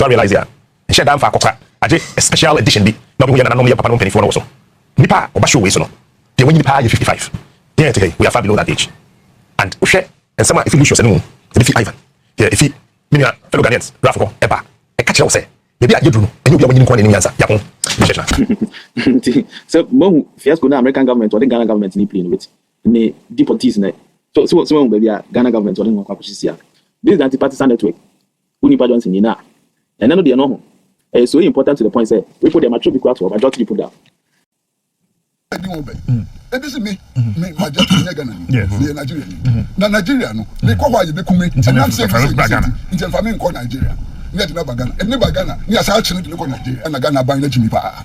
So I realize that. Share down for a special edition. Not we are not papa no penny for also. Nipa or show way so no. They when you pay 55. Yeah, we are far below that age. And share and someone if you lose no. If you Ivan. Yeah, if you mean fellow Ghanaians, Rafko, Eba, a catcher say. Maybe I do, and you'll be winning any answer. Yapon. So, Mom, fiasco na American government or the Ghana government in playing with the deportees. So, maybe Ghana government or the Mokapusia. This is the Anti-Partisan network. Unipa Johnson, and I know they are normal. It's so important to the point that we put them at Tropic Quarter, but people down. This is me, my just Nigerian. Nigeria, no, they call why you become me, and I'm saying, it's a family called Nigeria. Never Ghana, yes, actually look on Nigeria, and Ghana buying the Jimmy Power.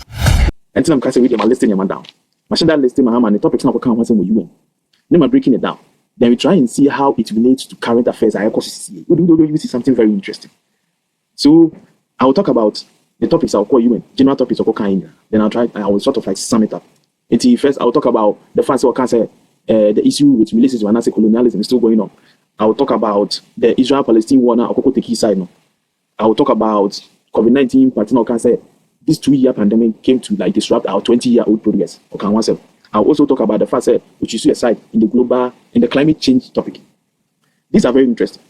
And some can say with them, I'm listing your man down. Machine that listing my man, the topic's not come once with you. Then I'm breaking it down. Then we try and see how it relates to current affairs. I we see something very interesting. So I will talk about the topics I'll call you general topics of Kenya. Then I will sort of like sum it up. First, I will talk about the fact that I can say the issue which relates to Anase colonialism is still going on. I will talk about the Israel-Palestine war now, or key side now. I will talk about COVID-19, partner can say this 2-year pandemic came to like disrupt our 20-year-old progress. I'll also talk about the fact that which is suicide in the climate change topic. These are very interesting.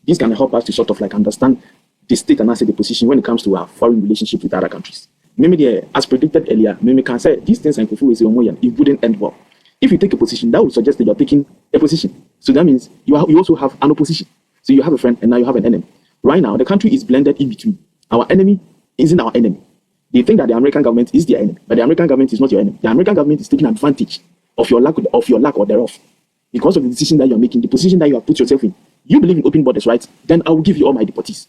These can help us to sort of like understand the state and the position when it comes to our foreign relationship with other countries. Maybe as predicted earlier, maybe can say these things and it wouldn't end well. If you take a position, that would suggest that you're taking a position. So that means you also have an opposition. So you have a friend and now you have an enemy. Right now, the country is blended in between. Our enemy isn't our enemy. They think that the American government is their enemy, but the American government is not your enemy. The American government is taking advantage of your lack or thereof. Because of the decision that you're making, the position that you have put yourself in. You believe in open borders, right? Then I will give you all my deportees.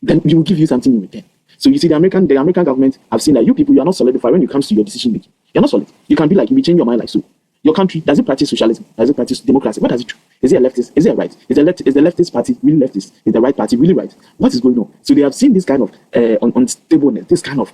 Then we will give you something in return. So you see, the American government have seen that you people, you are not solidified when it comes to your decision making. You're not solid. You can be like, you will change your mind like so. Your country, does it practice socialism? Does it practice democracy? What does it do? Is it a leftist? Is it a right? Is the leftist party really leftist? Is the right party really right? What is going on? So they have seen this kind of unstableness, this kind of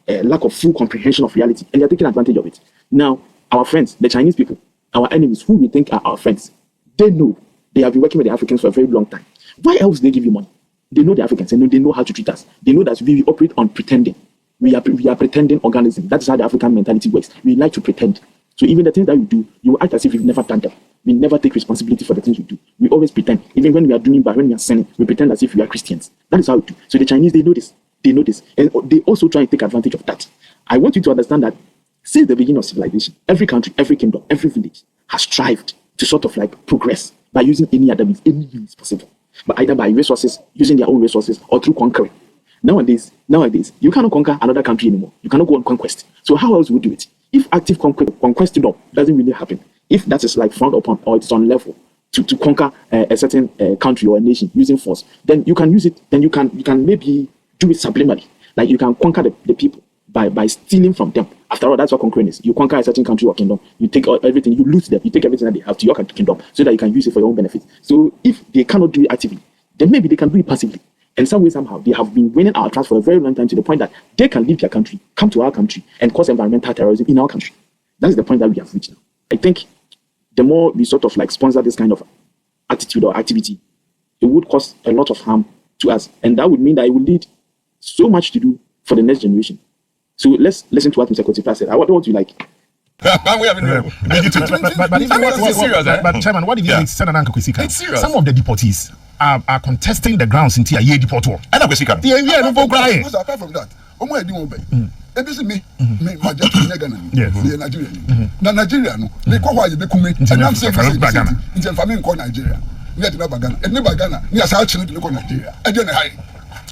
lack of full comprehension of reality, and they are taking advantage of it. Now, our friends, the Chinese people, our enemies, who we think are our friends, they know they have been working with the Africans for a very long time. Why else do they give you money? They know the Africans, and they know how to treat us. They know that we operate on pretending. We are pretending organism. That is how the African mentality works. We like to pretend. So even the things that we do, you act as if we've never done them. We never take responsibility for the things we do. We always pretend. Even when we are doing bad, when we are sinning, we pretend as if we are Christians. That is how we do. So the Chinese, they know this. They know this. And they also try and take advantage of that. I want you to understand that since the beginning of civilization, every country, every kingdom, every village has strived to sort of like progress by using any means possible. But either by resources, using their own resources, or through conquering. Nowadays, you cannot conquer another country anymore. You cannot go on conquest. So how else would you do it? If active conquest doesn't really happen, if that is like frowned upon or it's on level to conquer a certain country or a nation using force, then you can use it. Then you can maybe do it subliminally. Like you can conquer the people by stealing from them. After all, that's what conquering is. You conquer a certain country or kingdom. You take everything. You loot them. You take everything that they have to your kingdom so that you can use it for your own benefit. So if they cannot do it actively, then maybe they can do it passively. And some way, somehow, they have been winning our trust for a very long time to the point that they can leave their country, come to our country, and cause environmental terrorism in our country. That's the point that we have reached now. I think the more we sort of like sponsor this kind of attitude or activity, it would cause a lot of harm to us. And that would mean that it would lead so much to do for the next generation. So let's listen to what Mr. Kwesi Pratt said. What would you like? But Chairman, what did you say? It's serious. Some of the deportees are contesting the grounds in Tia deportor. And apart from that, this is me, my just Nigerian. Nigeria, they call why you become me, and I'm saying it's a family called Nigeria. Never Ghana, yes, actually look on Nigeria. I don't know.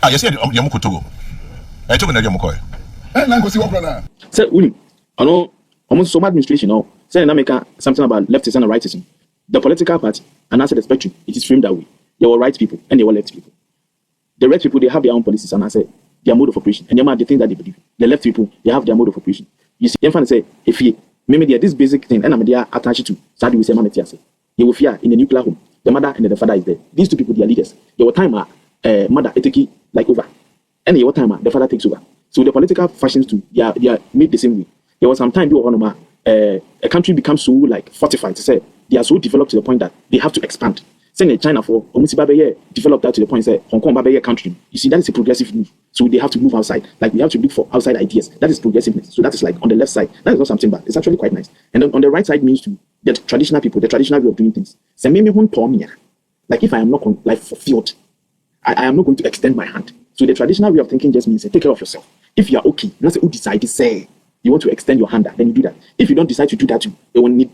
You said Yamukotogo. I told you Yamuko. And I'm going to see what Sir, I know almost some administration now saying America something about leftism and rightism. The political party and answer the spectrum, it is framed that way. There were right people and there were left people. The right people, they have their own policies and I say their mode of operation and the things that they believe. The left people, they have their mode of operation. You see, I'm say if you maybe this basic thing and I'm there attached to Sadi we say Mameti say you will fear in the nuclear home. The mother and the father is there. These two people, they are leaders. There were time mother etiki like over. And there were time the father takes over. So the political factions too, they are made the same way. There was some time a country becomes so like fortified to say they are so developed to the point that they have to expand. Saying China for Omusibabe developed that to the point say Hong Kong Babe country. You see, that is a progressive move. So they have to move outside. Like we have to look for outside ideas. That is progressiveness. So that is like on the left side. That is not something bad. It's actually quite nice. And then on the right side means to the traditional people, the traditional way of doing things. Like if I am not fulfilled, I am not going to extend my hand. So the traditional way of thinking just means take care of yourself. If you are okay, not say who decide to say you want to extend your hand, then you do that. If you don't decide to do that too, you will need.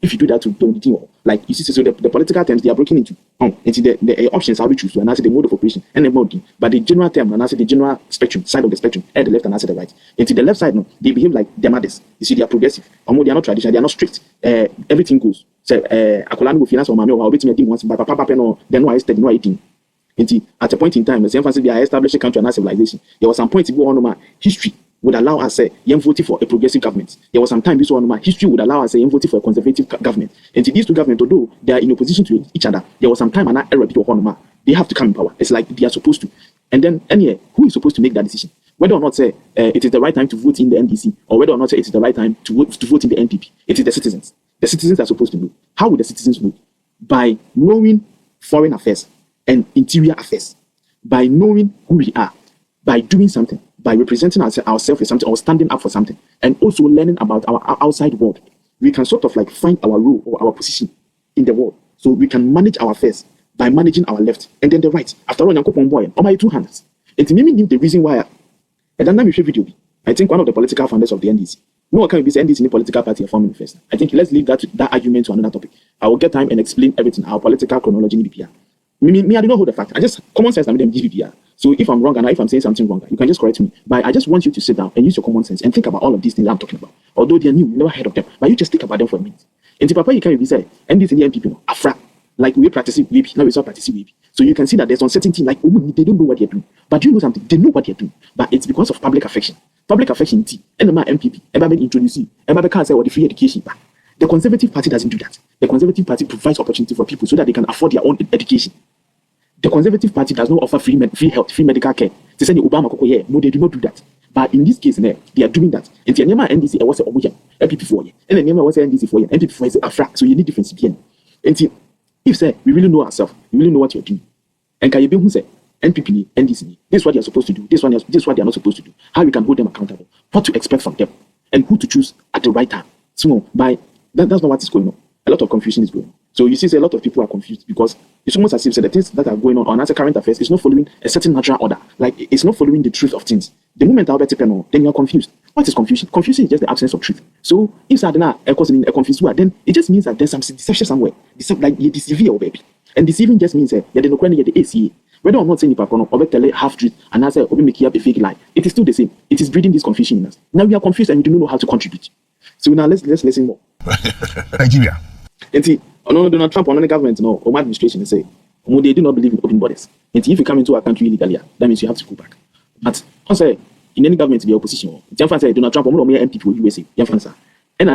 If you do that too, don't need. Like you see, so the political terms they are breaking into the options how we choose to, and I say the mode of operation and the mode. But the general term, and I say the general spectrum side of the spectrum, at the left and I say the right. Into the left side, no, they behave like their mothers. You see, they are progressive. They are not traditional. They are not strict. Everything goes. So, Akolani will finance or mami or waiting at once, but papa no, then no I study no eating. At a point in time, the same fancy they are establishing country and civilization. There was some point to go on history would allow us say voting for a progressive government. There was some time this one history would allow us say voting for a conservative government. And these two governments, although they are in opposition to each other, there was some time and era bit they have to come in power. It's like they are supposed to. And then anyway, who is supposed to make that decision? Whether or not say it is the right time to vote in the NDC, or whether or not say it is the right time to vote in the NPP. It is the citizens. The citizens are supposed to know. How would the citizens know? By knowing foreign affairs and interior affairs, by knowing who we are, by doing something, by representing ourselves with something or standing up for something, and also learning about our outside world. We can sort of like find our role or our position in the world. So we can manage our affairs by managing our left and then the right. After all, boy, on my two hands. It's maybe the reason why and then we show video. I think one of the political founders of the NDC. No one can be NDC in the political party forming first. I think let's leave that argument to another topic. I will get time and explain everything, our political chronology in BPR. Me, I do not hold the fact. I just common sense. I'm them BPR. So if I'm wrong and if I'm saying something wrong, you can just correct me. But I just want you to sit down and use your common sense and think about all of these things I'm talking about. Although they are new, you never heard of them, but you just think about them for a minute. And the papa you can't be say NDC and the NPP, Afra, like we practice WAP, now we start practicing WAP. So you can see that there's uncertainty. Like they don't know what they're doing, but you know something, they know what they're doing. But it's because of public affection. Public affection, and my MPP, and introduce you, and can't say what the free education. But the Conservative Party doesn't do that. The Conservative Party provides opportunity for people so that they can afford their own education. The Conservative Party does not offer free health, free medical care. They say the Obama no, they do not do that. But in this case, they are doing that. And the NDC was a MPP 4 years, and the name was NDC 4 years, MPP 4 is Afra. So you need difference again. And if say we really know ourselves, we really know what you're doing, and can you be who say NPP, NDC, this is what they are supposed to do. This is what they are not supposed to do. How we can hold them accountable, what to expect from them, and who to choose at the right time. So that's not what is going on. A lot of confusion is going on. So you see, a lot of people are confused because it's almost as if the things that are going on as a current affairs is not following a certain natural order. Like it's not following the truth of things. The moment I'll bet then you are confused. What is confusion? Confusion is just the absence of truth. So if Sadana causing a confused word, then it just means that there's some deception somewhere. Like you deceive your baby. And deceiving just means that they don't the ACA. Whether or not saying or tell half truth and answer or make up a fake lie, it is still the same. It is breeding this confusion in us. Now we are confused and we don't know how to contribute. So now let's listen more. Nigeria. And see, Donald Trump or the government, or my administration, they say, they do not believe in open borders. And if you come into our country illegally, that means you have to go back. But I say, in any government, to be opposition, Donald Trump or MPP or USA, and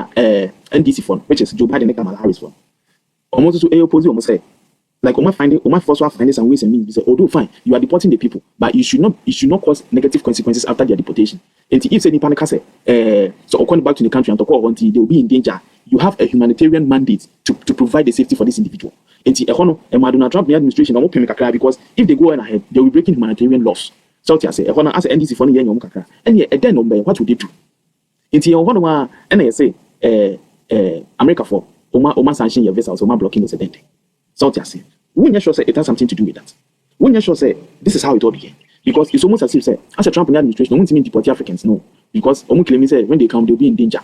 NDC fund, which is Joe Biden and Kamala Harris fund. Almost to a opposition, almost say, like first finding some ways and means. Say, although fine, you are deporting the people, but you should not cause negative consequences after their deportation. And if any panic say, so according back to the country and talk about they will be in danger. You have a humanitarian mandate to provide the safety for this individual. And Donald Trump administration because if they go on ahead, they will be breaking humanitarian laws. So I say, as NDC for and then what would they do? And I say, America for Oma sanction your vessels, Oma blocking was a dent. So I say, when you sure say it has something to do with that. When you sure say this is how it all began. Because it's almost as if say, as a Trump administration, no one mean deport Africans, no. Because claiming say when they come, they'll be in danger.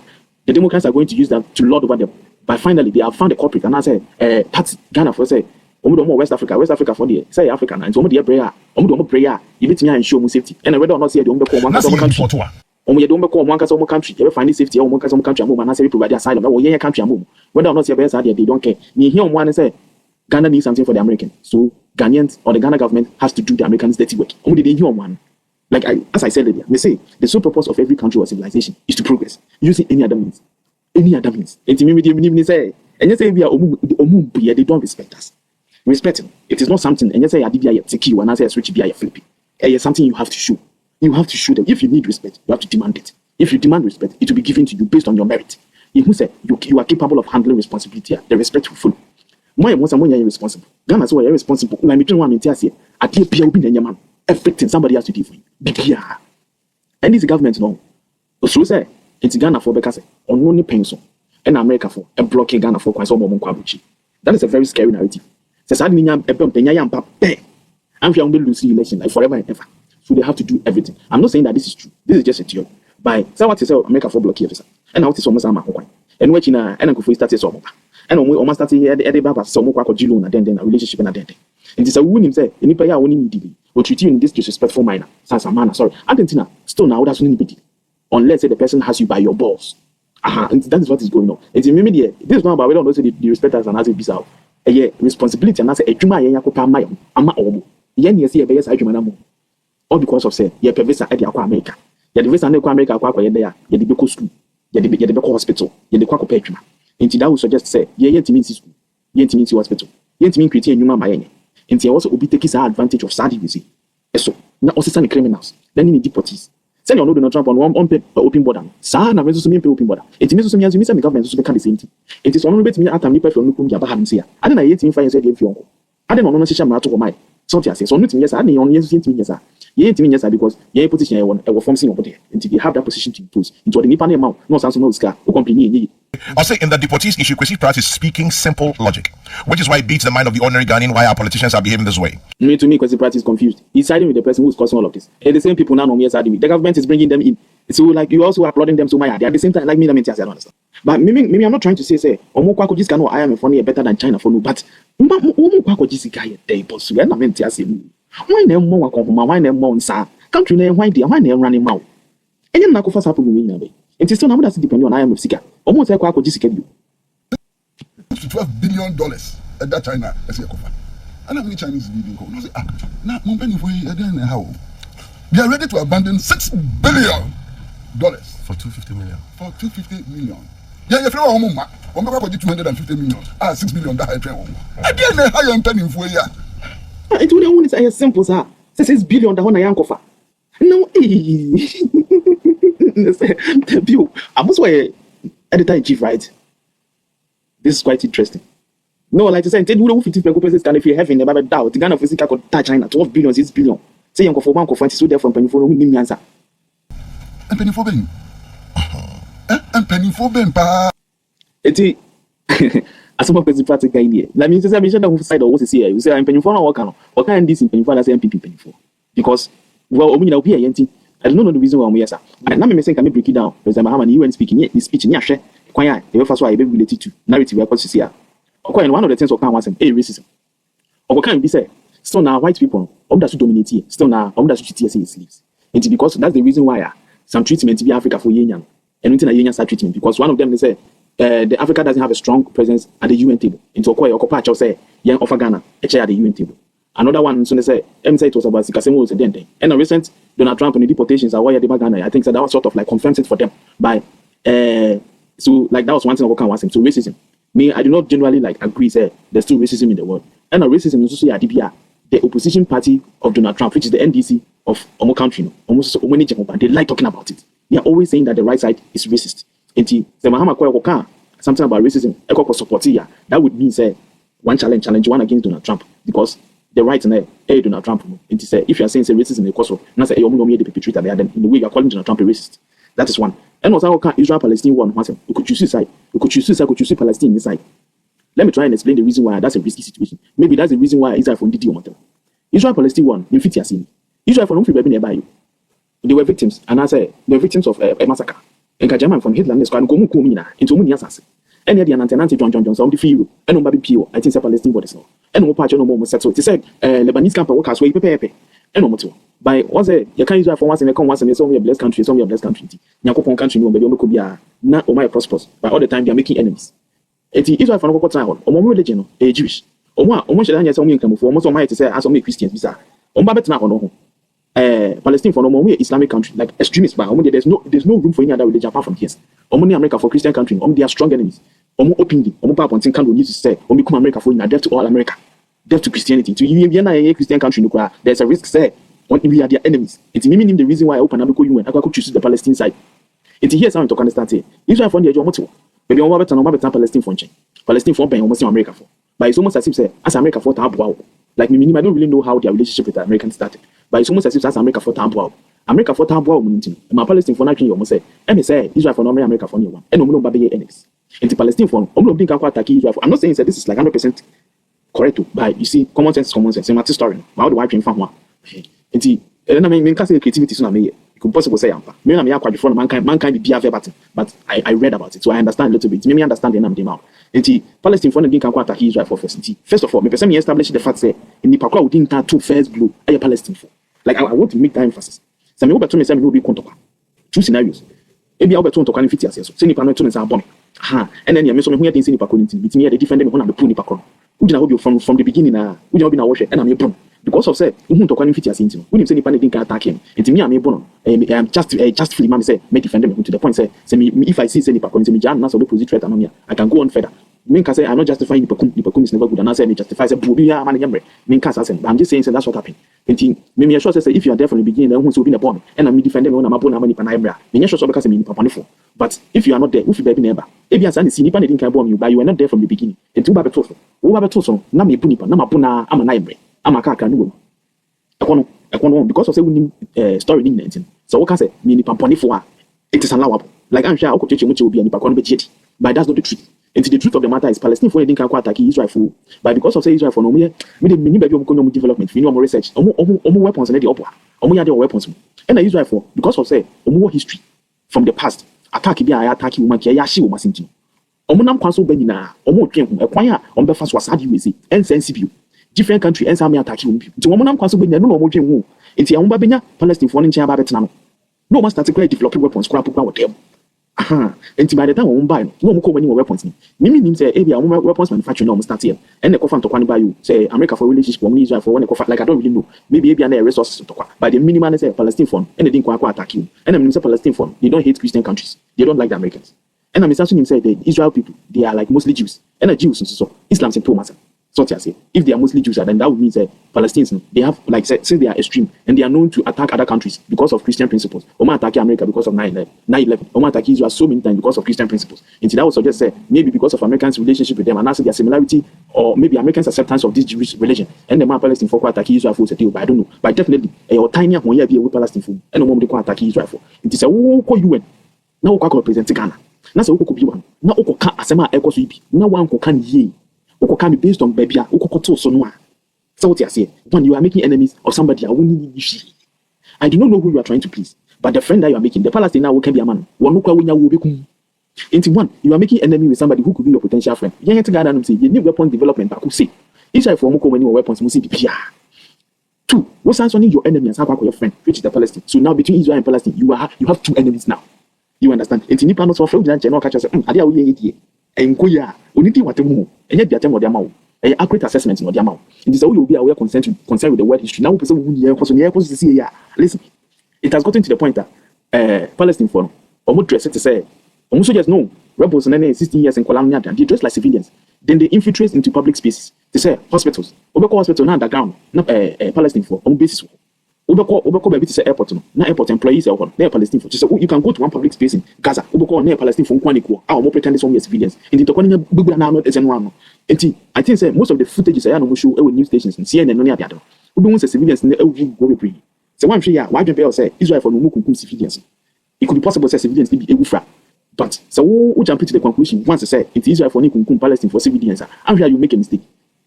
The Democrats are going to use that to lord over them. But finally, they have found a culprit. And I say, that's Ghana for say, West Africa for the say African. And so, prayer, you bet me and show me safety. And whether or not say, the only one country. You don't call one country, you ever find safety or one country, and I say, provide asylum, or yeah, country, whether or not your best idea, they don't care. You hear one and say, Ghana needs something for the American. So, Ghanaians or the Ghana government has to do the Americans' dirty work. Only they hear one. Like as I said earlier, they say the sole purpose of every country or civilization is to progress using any other means. Any other means. And to say, and you say they don't respect us. Respect it. It is not something. And you say secure and I say switch be flipping. It's something you have to show. You have to show them. If you need respect, you have to demand it. If you demand respect, it will be given to you based on your merit. If you say you are capable of handling responsibility, the respect will follow. Why most someone irresponsible? Ghana so irresponsible. Like me one minute here. I dear Pia will be the man. Everything somebody has to do for you. Bibia. And this government no. So say it's Ghana for because on only pencil. And America for a blocking Ghana for quite some more kwabuchi. That is a very scary narrative. Says I mean I'm fearing to lose the election like forever and ever. So they have to do everything. I'm not saying that this is true. This is just a theory. By so what is America for block here, and now it's almost and watching and I could start some and almost started here the Baba some more Jilo and then a relationship and a day. And it's a woman say any player winning DB or treat you in this disrespectful manner. Sans a manner, sorry. Argentina still now that's only be unless the person has you by your balls. And that is what is going on. It's immediate. This is not about we don't know the respect as an as a bizarre. A responsibility and as a juma yakopa my ama omo. Yen yes here best ajuma all because of say ye pervesa at the America. Ye the visa no America kwa ye there. Ye the beko school. Ye the beko hospital. Ye the kwa ko pejuma. Nti that would suggest say ye yentimi school. Ye yentimi hospital. Ye yentimi create nyuma mayenye. Nti also obi take his advantage of sad you see. So na also criminals. Then in deportees. Send your Donald Trump on one open border. Sa na mezo so me open border. It means so me as me say the government so be can the same thing. It is one bet me atam nipa from nukum ya ba ha nsia. Ade na ye timi fa say dey fi onko. Ade no no shisha mra to ko mai. So tia say so no timi yes ade on yes timi yes. Ye timi yes because ye position e won form sin obody. Until they have that position to impose. Into the nipa na amount. No sanso no ska. O company ye. I'll say in the deportees issue, Kwesi Pratt is speaking simple logic, which is why it beats the mind of the ordinary Ghanaian why our politicians are behaving this way. To me, Kwesi Pratt is confused. He's siding with the person who's causing all of this. And the same people now know me siding with. The government is bringing them in. So like you also applauding them so much. They at the same time like me, I don't understand. But maybe I'm not trying to say Omo this cannot I am funny better than China for no. But Omo this guy day boss. We are not meant to say why name more why name more sir country name why name running mouth. And you not first happen with me. It is still now that's depending on I am of Sika. Almost like $12 billion at that China as a cover. And how many Chinese leading go? Now, how they are ready to abandon $6 billion for 250 million. For 250 million. Yeah, if you want more, I'm going to 250 million. 6 million that I try on. Again, I am penning for you. It would only say as simple as 6 billion that one I am cover. No, the view. I must say, editor-in-chief, right? This is quite interesting. No, like I said, we don't 50 people can if you have in the doubt. The Ghana physical could touch China 12 billion, 6 billion. Say you go for one conference, so therefore penny for me answer. And penny for Ben. And penny for Ben, pa. Eti. As some of the practical idea. That means I mentioned the side of what is here. You say I'm penny for now. What can this in penny for? That's MPP penny for. Because well, we know be a yenti. I don't know the reason why we are sir. And now me saying can me break it down. For example, how many UN speaking here, this speech in share. Kwanya, the first one I be related to narrative we are supposed to see here. Okay, one of the things we can want some racism. Or can be say still now white people that to dominate here. Still now that to treat here as slaves. It's because that's the reason why some treatment to be Africa for Union. And within a Union start treatment because one of them they say the Africa doesn't have a strong presence at the UN table. Into Okopa say young of Ghana a chair at the UN table. Another one, so they say, say it was about Sikasemo was a dente. And a recent Donald Trump on the deportations are why they Ghana. I think that was sort of like confirms it for them by so like that was one thing I was saying. So racism. Me, I do not generally like agree say there's still racism in the world. And a racism is also DPR, the opposition party of Donald Trump, which is the NDC of Omo country. Almost so many they like talking about it. They are always saying that the right side is racist. And the Mahama Kweka something about racism, support here. That would mean say one challenge one against Donald Trump because the right in there, Donald Trump. And to say if you are saying say racism because of not say the perpetrator there, then in the way you are calling Donald Trump a racist. That is one. And also Israel Palestine one. We could choose suicide. We could choose suicide. We could choose Palestine inside. Let me try and explain the reason why that's a risky situation. Maybe that's the reason why Israel from DD Omotel. Israel Palestine one. In 50 years, Israel from Free nearby you. They were victims, and I say they were victims of a massacre. And German from Hitler and Squad go into Muni assassin. And the Anti John some the few and no baby Pio. I think it's Palestine bodies now. And no part no more settled. It said Lebanese camp workers way pepe. And no more. By was a you can't Israel for once and come once and it's only a blessed country, it's only a blessed country. Nyakopon country no be could be not my prosperous. But all the time they are making enemies. It is Israel for no time or religion a Jewish. Almost should come for almost might say as only Christians visa. Palestine for no more Islamic country like extremists but there's no room for any other religion apart from his. America for Christian country, they are strong enemies. Openly, Papa can need to say, come America for death to all America, death to Christianity. To a Christian country, there's a risk say we are their enemies. It's meaning the reason why I open America UN, I could choose the Palestine side. It's here something to understand. Israel for the Jomoto, maybe on Palestine for Palestine for paying almost in America for. But it's almost as if say as America for tampo. Like me, I don't really know how their relationship with the Americans started. But it's almost as if as America for tampo. America for tampo munti. My Palestine for nothing you say. Say Israel for no America for no one. And no baby NX. Into Palestine for no think I attack Israel. I'm not saying that this is like 100% correct, but you see, common sense is common sense. It's a story. How do I bring from one? And I mean, creativity is not me. You can possibly say, maybe I'm quite before mankind be verbatim, but I read about it, so I understand a little bit. Maybe understand the name out. Palestine for the can attack Israel for first of all, me establish the fact that in the Pakwa we didn't have two first blow. I Palestine for. Like I want to make that emphasis. So me over to me say me no be kontoka. Two scenarios. Ebi over to kontoka in 50 years. Say ni pa no to nsa bomb. And then you me so me hu things in the Pakwa ni bit me dey defend me na me pull ni Pakwa. Who did I hope from the beginning na who did I be na wash and I'm a because of say who to kwani 50 years into when him say nipa na think attack him it me am able no just free man say me defend him to the point say me if I see say nipa kwani say me jan na so be position threat anomia I can go on further me can say I'm not justifying nipa kum is never good and I say me justify say bubi ya man nyamre me can say I'm just saying say that's what happened me sure say if you are there from the beginning then who so be na bomb and I'm defend them when I'm abo na nipa na ebra me sure so because me nipa ponifo but if you are not there if you be neighbor if you are saying see nipa na think bomb you but you were not there from the beginning and two ba beto so na me bu nipa na mapo na ama na ebre amakaka no ekono because of say we story in 19 so we can say me ni pamponi for it is allowable like I'm sure I could teach you obi ani pa kono be cheti but that's not the truth and the truth of the matter is Palestine for didn't can attack Israel for but because of say Israel for no me the mini baby omo development we know more research omo weapons na dey opo omo ya dey weapons and Israel for because of say omo history from the past attack bi I attack woman ke ya hye wo masinti omo nam kwan so ba nyina omo twen ho ekwan a omo be fa so asade we say NCNCB different country and some attack you. To one man kwaso benya no more dream. It's a umba benya Palestine for nchen aba betna no. No must start to develop weapons scrap kwa them. And by the time we buy no more many weapons. Mimi say ebia weapons manufacturing no start here. And the coffin to kwan buy you say America for relationship for Israel for one coffin like I don't really know. Maybe ebia na resources to kwa. But the minimum say Palestine for and they didn't kwa attack you. And I say Palestine for they don't hate Christian countries. They don't like the Americans. And I'm saying say the Israel people they are like mostly Jews. And the Jews so Islam say Thomas. So to say, if they are mostly Jews, then that would mean that Palestinians they have like say they are extreme and they are known to attack other countries because of Christian principles. Oma attack America because of 9/11. Oma attack Israel so many times because of Christian principles. And that would suggest say maybe because of Americans' relationship with them and also their similarity, or maybe Americans' acceptance of this Jewish religion. And the man Palestine for attack Israel for a deal, but I don't know. But definitely a tiny one year be with Palestine for and no more they attack Israel for. It is a who UN now who represent Ghana. Now so who could be one. Now who can asema eko so ibi. Now one who can ye. Who can be based on baby so no. So what I say, when you are making enemies of somebody, I do not know who you are trying to please, but the friend that you are making, the Palestinian now can be a man. Into one, you are making enemy with somebody who could be your potential friend. You need weapon development, but who say Israel for more weapons must be PR. Two, what's answering your enemy as your friend, which is the Palestine. So now between Israel and Palestine, you have two enemies now. You understand? Into Nippon for Fred and General catch us. And Koya, only what and yet the attempt of the amount. Accurate assessment in the amount. It is all you'll be aware concerned with the world history. Now, person who see listen, it has gotten to the point that Palestine for almost dress to say, almost just no rebels and 16 years in Colombia, they dress like civilians. Then they infiltrate into public spaces. They say hospitals, Obeko hospital, now underground, not Palestine for on basis. Obeko baby to say airport, not airport employees are near Palestine for. So you can go to one public space in Gaza, Obeko near Palestine for Kwaniko, our more pretenders on civilians. In the Tokonia Bubu now not as anyone. I think say most of the footage is no show with news stations and CNN on the other. Who don't say civilians in the LG go be. So one free why don't say Israel for no more civilians. It could be possible to say civilians to be a fra. But so we jump to the conclusion once to say it's Israel for no Palestine for civilians. I'm sure you make a mistake.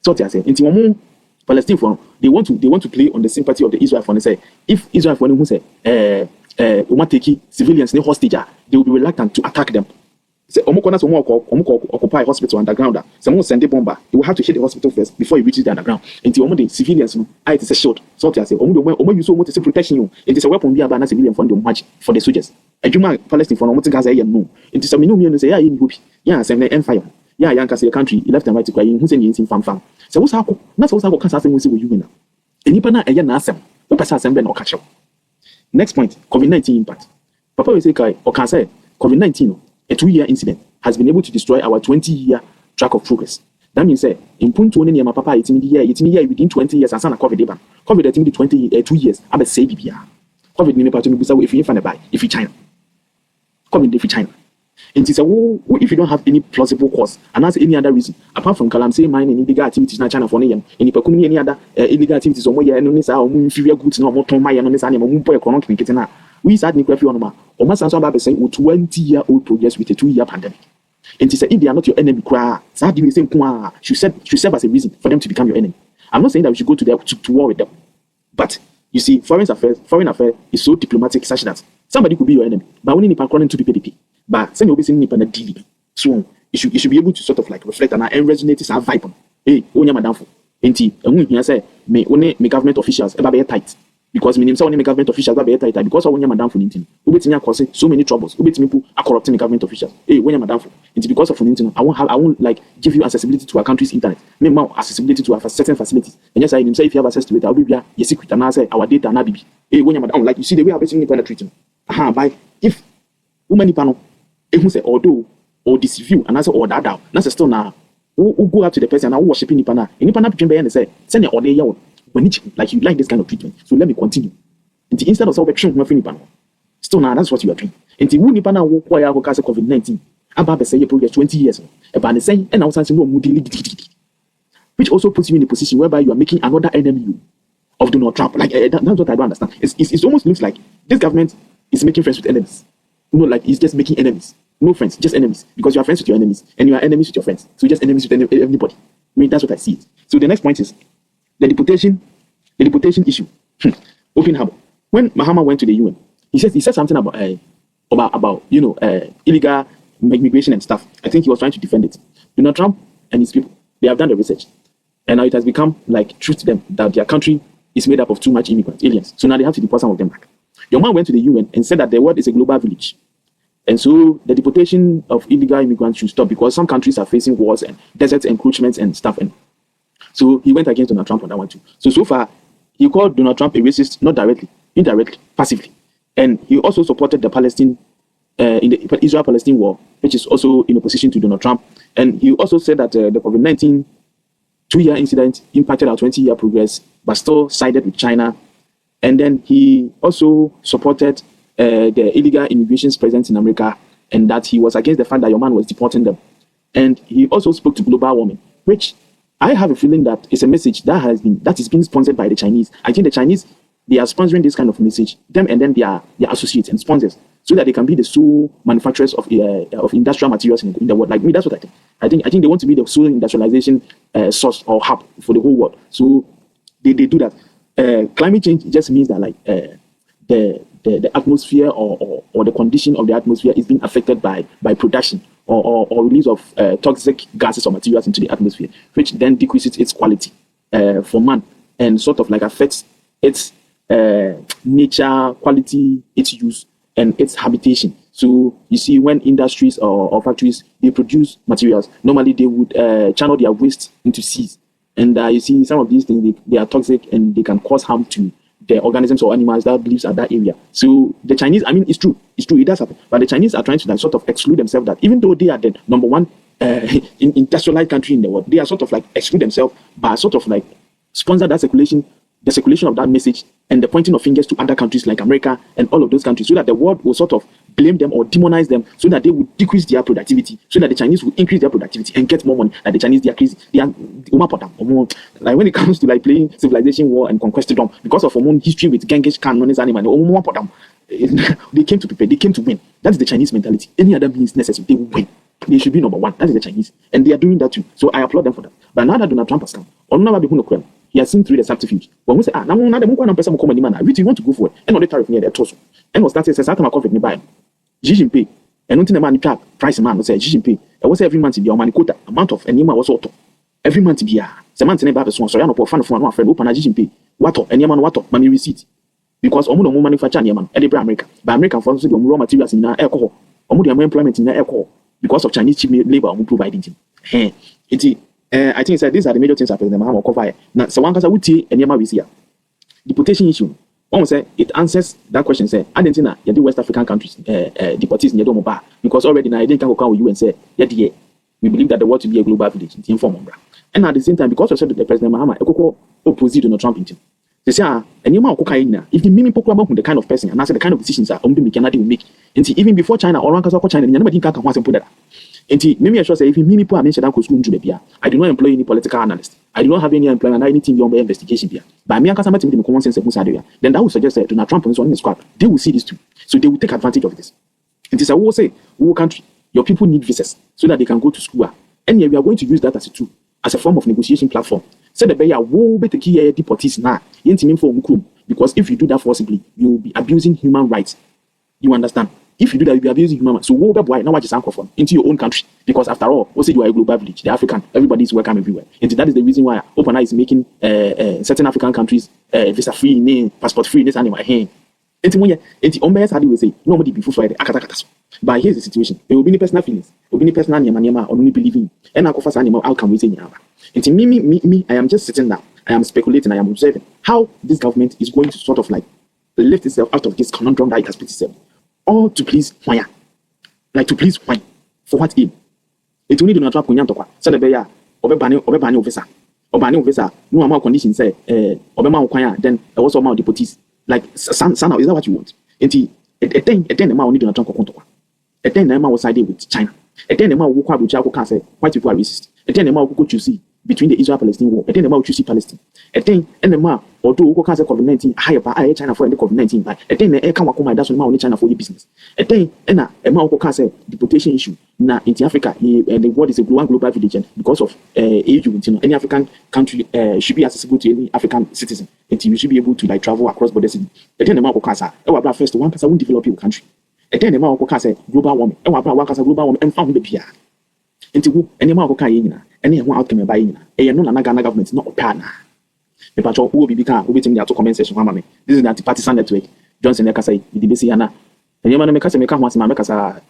So I say into one Palestine for they want to play on the sympathy of the Israel for. They say if Israel for who say take civilians in hostage, they will be reluctant to attack them. Say occupy hospital underground. Someone send a bomber. You will have to hit the hospital first before you reach the underground. Until the civilians, it is a shield. So I say, you so much protection you. It is a weapon be a civilian for the match for the soldiers. A Juma Palestine for no Gaza no. It is a minimum say in hope. Yeah, send the empire. Yeah, young Cassia country left and right to cry in who's in farm. So what's how that's also how can with you now. And you pana a yan asem. What pass assembly or catch up. Next point, COVID-19 impact. Papa will say or can say COVID-19. A 2-year incident has been able to destroy our 20-year track of progress. That means, in point to my papa, it's me within 20 years, and son of COVID, COVID, I think 2 years, I bet say BBR. COVID, if you find a buy, if you China. COVID, if you China. And it's if you don't have any plausible cause and that's any other reason apart from Kalamse mining and illegal activities in China for any other illegal activities or more inferior goods no more ton my no economic na we start ni kwafi on ma o ma sanso ba be say 20-year-old projects with a 2-year pandemic. And it's if they are not your enemy, should serve as a reason for them to become your enemy. I'm not saying that we should go to war with them, but you see, foreign affairs is so diplomatic such that somebody could be your enemy, but only if according to PPP. But send your business independent deal. So you should be able to sort of like reflect and resonate is our vibe. Hey, onya madam for. Enti, here say me only me government officials ever be tight. Because me only government officials are better tight because onya madam for nintin. Ubetinya cause so many troubles. Ubetinya people are corrupting the government officials. Hey, onya madam for. It's because of nintin. I won't like give you accessibility to our country's internet. Me more accessibility to our certain facilities. And yes, I say if you have access to it, I'll be your secret and I say our data na bibi. Hey, onya madam, like you see the way I basically penetrating. By if woman panel, if you say or deceive and I say or that down. That's still now. Who go up to the person and worshiping Nipana. In Nipana between and say, send your order yaw. Like you like this kind of treatment. So let me continue. And instead of salvation, Nipana. Still now that's what you are doing. And the Nipana will acquire COVID-19. About say your progress 20 years. About the same and outside which also puts you in a position whereby you are making another enemy of Donald Trump. Like that's what I don't understand. It almost looks like this government is making friends with enemies. No, like it's just making enemies. No friends, just enemies. Because you are friends with your enemies, and you are enemies with your friends. So just enemies with everybody. I mean, that's what I see. So the next point is the deportation issue. Open harbor. When Mahama went to the UN, he said something about illegal immigration and stuff. I think he was trying to defend it. Donald Trump and his people, they have done the research, and now it has become like truth to them that their country is made up of too much immigrants, aliens. So now they have to deport some of them back. Your man went to the UN and said that the world is a global village. And so the deportation of illegal immigrants should stop because some countries are facing wars and desert encroachments and stuff. And so he went against Donald Trump on that one too. So far, he called Donald Trump a racist, not directly, indirectly, passively. And he also supported the Palestine, in the Israel-Palestine war, which is also in opposition to Donald Trump. And he also said that the COVID-19 2-year incident impacted our 20-year progress, but still sided with China. And then he also supported the illegal immigrations present in America, and that he was against the fact that your man was deporting them. And he also spoke to global warming, which I have a feeling that is a message that is being sponsored by the Chinese. I think the Chinese, they are sponsoring this kind of message, them and then their associates and sponsors, so that they can be the sole manufacturers of industrial materials in the world. Like me, that's what I think. I think they want to be the sole industrialization source or hub for the whole world. So they do that. Climate change just means that like the atmosphere or the condition of the atmosphere is being affected by production or release of toxic gases or materials into the atmosphere, which then decreases its quality for man and sort of like affects its nature, quality, its use, and its habitation. So you see, when industries or factories, they produce materials, normally they would channel their waste into seas. And you see, some of these things, they are toxic and they can cause harm to the organisms or animals that lives at that area. So the Chinese, I mean, it's true, it does happen. But the Chinese are trying to like sort of exclude themselves that even though they are the number one industrialized country in the world, they are sort of like exclude themselves by sort of like sponsor that circulation of that message and the pointing of fingers to other countries like America and all of those countries, so that the world will sort of blame them or demonize them, so that they would decrease their productivity, so that the Chinese will increase their productivity and get more money. Like the Chinese, they are crazy. They are like when it comes to like playing civilization war and conquistadom, because of our own history with Genghis Khan, they came to prepare, they came to win. That's the Chinese mentality. Any other means necessary, they will win. They should be number one. That is the Chinese, and they are doing that too. So I applaud them for that. But now that Donald Trump has come, he has seen through the subterfuge. When we say, now the person come and you want to go for it, and all the tariff near their torso, and was started says, "I'm COVID nearby." Xi Jinping, and until the man track price man say Xi Jinping, I was every month to be on quota amount of any man was auto. Every month to be a month in a bad so I know fan for one friend open Xi Jinping. What any man what money receipt. Because omo no manufacture any man, any America. But American for the raw materials in alcohol, omo employment in alcohol because of Chinese cheap labor providing him. I think these are the major things happening in the Mahama cover. Now, so one can say, we see deportation issue. One say it answers that question. Say, Argentina, the West African countries, deportees in the bar because already now I didn't come with you and say, we believe that the world to be a global village in form. And at the same time, because I said that the President Mahama, opposite Donald Trump, They say, and you know, if the mimi poku about the kind of person and answer the kind of decisions that only Canada will make. And even before China or China, nobody can once and put that. And maybe I should say, if mimi poor mention that school to the I do not employ any political analyst. I do not have any employment or anything beyond my investigation here. But me and Kasama team common sense and then that would suggest that Donald Trump is on his squad. They will see this too. So they will take advantage of this. It is a war say, war country, your people need visas so that they can go to school. And we are going to use that as a tool, as a form of negotiation platform. Say the bear will be the key deportees now. Because if you do that forcibly, you will be abusing human rights. You understand? If you do that, you'll be abusing human rights. So what about now what is anchor from into your own country? Because after all, we'll say you are a global village, the African, everybody is welcome everywhere. And that is the reason why OpenAI is making certain African countries visa free, passport free, this animal hand. And on how do we say nobody before Friday? But here's the situation: there will be any personal feelings, there will be any personal or only believing. And I confess animal outcome we say and me, I am just sitting down, I am speculating, I am observing how this government is going to sort of like lift itself out of this conundrum that it has put itself. Or to please why? Like to please why? For what aim? It only do not trap Kunyan so the bear, Obebani visa. Obani visa, no amount conditions say, Obama Kwaya, then also amount deportees. Like, son, is that what you want? And a thing the man only do not talk about. A thing the man was siding with China. A thing the man who can't say, white people are racist. A thing the man who could see between the Israel-Palestine war. A thing the man who see Palestine. A thing and the man, although who can't say COVID-19, higher by China for the COVID-19, but a thing the air come my that's only China for your business. A thing and a man who can't say deportation issue. Now in Africa, the world is a global village, because of AU, any African country should be accessible to any African citizen. And you should be able to like travel across borders. And then the man who can't say, first one person won't develop your country. And then the man who can't say global warming, and one person global warming and found the PR. And to any man who can't anyone outcome by a no Ghana government not a partner. The patrol who will be waiting there to comment session. This is the Anti-Partisan network. Johnson Ekasai, the BBC Anna. And you make us make once my Macasa,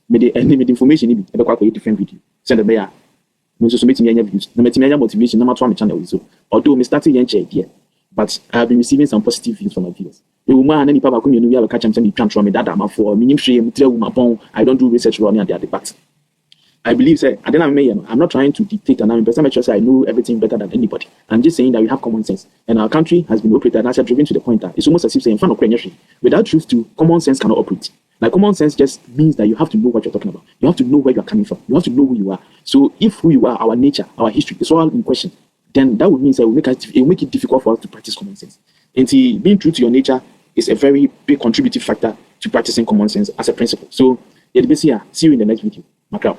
made information in a different video. Send a bear. Mr. Submitting any views, no matter motivation, no matter what channel is so. Although Mr. Starting here, but I have been receiving some positive views from my viewers. The woman any papa community have a catch and send transfer me that I'm for minimum shame, I don't do research running at the debate. I believe, say, I'm not trying to dictate and I'm sure I know everything better than anybody. I'm just saying that we have common sense. And our country has been operated and driven to the point that it's almost as if saying, in front of Ukraine, without truth to common sense cannot operate. Like common sense just means that you have to know what you're talking about. You have to know where you're coming from. You have to know who you are. So if who you are, our nature, our history, is all in question, then that would mean that it will make it difficult for us to practice common sense. And being true to your nature is a very big contributing factor to practicing common sense as a principle. So, see you in the next video. Macau.